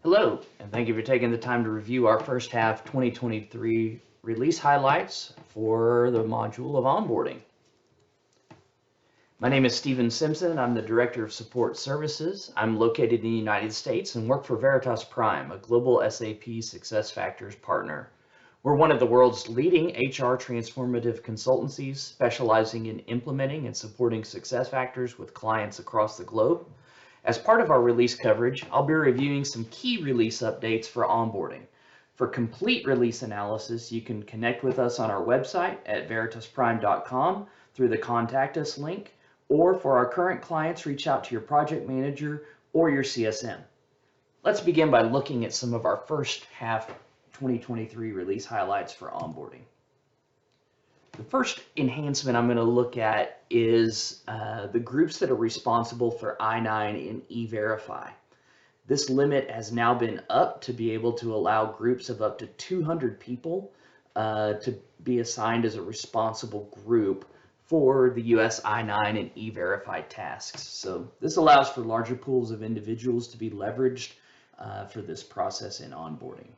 Hello, and thank you for taking the time to review our first half 2023 release highlights for the module of onboarding. My name is Steven Simpson. I'm the Director of Support Services. I'm located in the United States and work for Veritas Prime, a global SAP SuccessFactors partner. We're one of the world's leading HR transformative consultancies, specializing in implementing and supporting SuccessFactors with clients across the globe. As part of our release coverage, I'll be reviewing some key release updates for onboarding. For complete release analysis, you can connect with us on our website at veritasprime.com through the Contact Us link, or for our current clients, reach out to your project manager or your CSM. Let's begin by looking at some of our first half 2023 release highlights for onboarding. The first enhancement I'm going to look at is the groups that are responsible for I-9 and E-Verify. This limit has now been upped to be able to allow groups of up to 200 people to be assigned as a responsible group for the US I-9 and E-Verify tasks. So this allows for larger pools of individuals to be leveraged for this process in onboarding.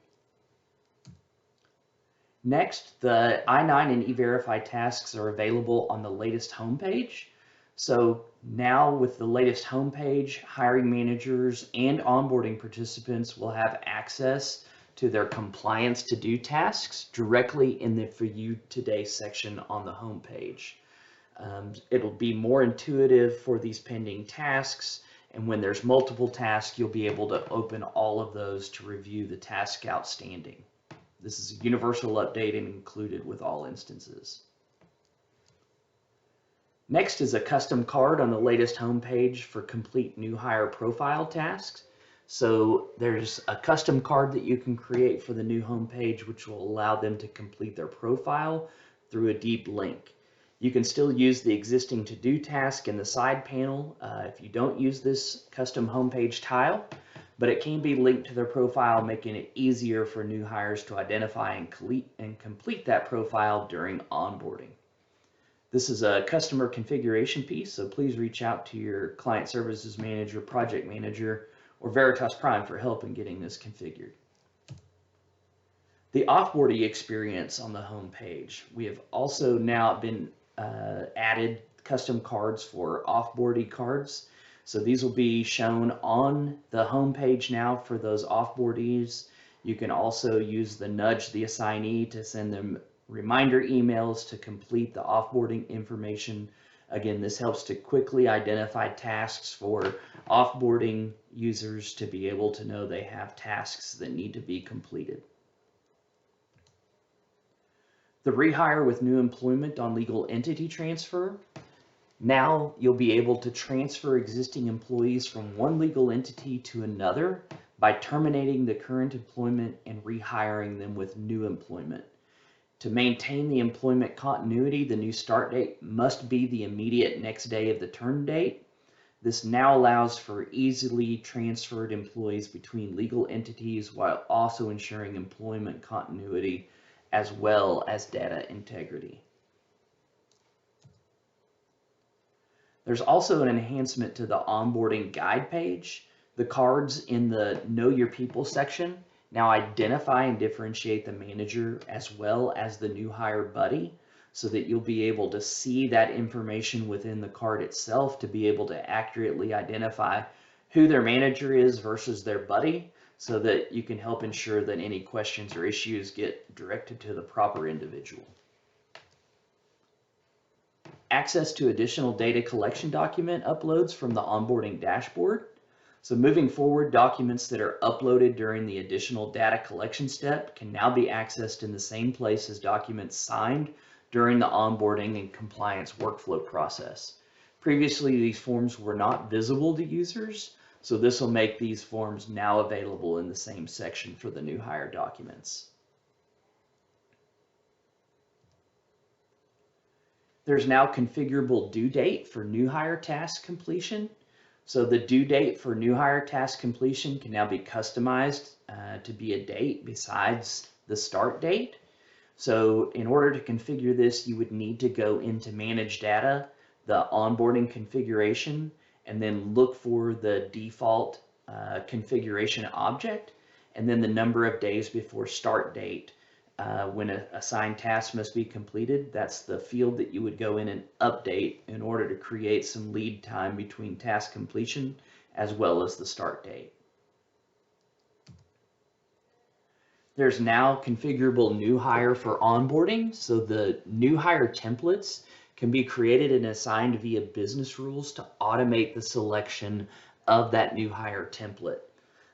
Next, the I-9 and E-Verify tasks are available on the latest homepage. So now with the latest homepage, hiring managers and onboarding participants will have access to their compliance to-do tasks directly in the For You Today section on the homepage. It'll be more intuitive for these pending tasks, and when there's multiple tasks, you'll be able to open all of those to review the task outstanding. This is a universal update and included with all instances. Next is a custom card on the latest homepage for complete new hire profile tasks. So there's a custom card that you can create for the new homepage, which will allow them to complete their profile through a deep link. You can still use the existing to-do task in the side panel if you don't use this custom homepage tile, but it can be linked to their profile, making it easier for new hires to identify and complete that profile during onboarding. This is a customer configuration piece, so please reach out to your client services manager, project manager, or Veritas Prime for help in getting this configured. The offboarding experience on the home page. We have also now been added custom cards for offboarding cards. So these will be shown on the home page now for those offboardees. You can also use the nudge the assignee to send them reminder emails to complete the offboarding information. Again, this helps to quickly identify tasks for offboarding users to be able to know they have tasks that need to be completed. The rehire with new employment on legal entity transfer. Now you'll be able to transfer existing employees from one legal entity to another by terminating the current employment and rehiring them with new employment. To maintain the employment continuity, the new start date must be the immediate next day of the term date. This now allows for easily transferred employees between legal entities while also ensuring employment continuity as well as data integrity. There's also an enhancement to the onboarding guide page. The cards in the Know Your People section now identify and differentiate the manager as well as the new hire buddy, so that you'll be able to see that information within the card itself to be able to accurately identify who their manager is versus their buddy, so that you can help ensure that any questions or issues get directed to the proper individual. Access to additional data collection document uploads from the onboarding dashboard. So moving forward, documents that are uploaded during the additional data collection step can now be accessed in the same place as documents signed during the onboarding and compliance workflow process. Previously, these forms were not visible to users, so this will make these forms now available in the same section for the new hire documents. There's now configurable due date for new hire task completion. So the due date for new hire task completion can now be customized to be a date besides the start date. So in order to configure this, you would need to go into Manage Data, the onboarding configuration, and then look for the default configuration object. and then the number of days before start date when an assigned task must be completed. That's the field that you would go in and update in order to create some lead time between task completion as well as the start date. There's now configurable new hire for onboarding. So the new hire templates can be created and assigned via business rules to automate the selection of that new hire template.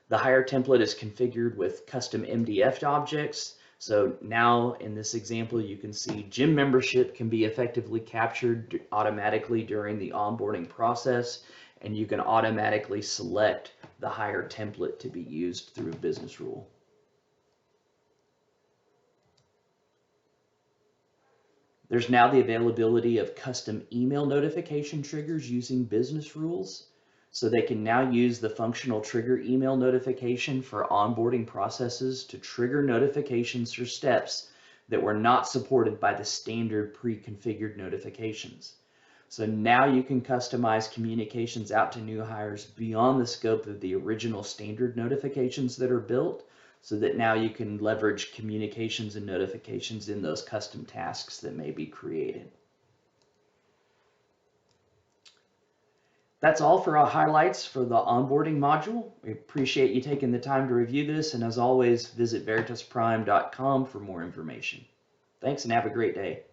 The hire template is configured with custom MDF objects. So now in this example, you can see gym membership can be effectively captured automatically during the onboarding process, and you can automatically select the hire template to be used through a business rule. There's now the availability of custom email notification triggers using business rules. So they can now use the functional trigger email notification for onboarding processes to trigger notifications for steps that were not supported by the standard pre-configured notifications. So now you can customize communications out to new hires beyond the scope of the original standard notifications that are built, so that now you can leverage communications and notifications in those custom tasks that may be created. That's all for our highlights for the onboarding module. We appreciate you taking the time to review this, and as always, visit veritasprime.com for more information. Thanks and have a great day.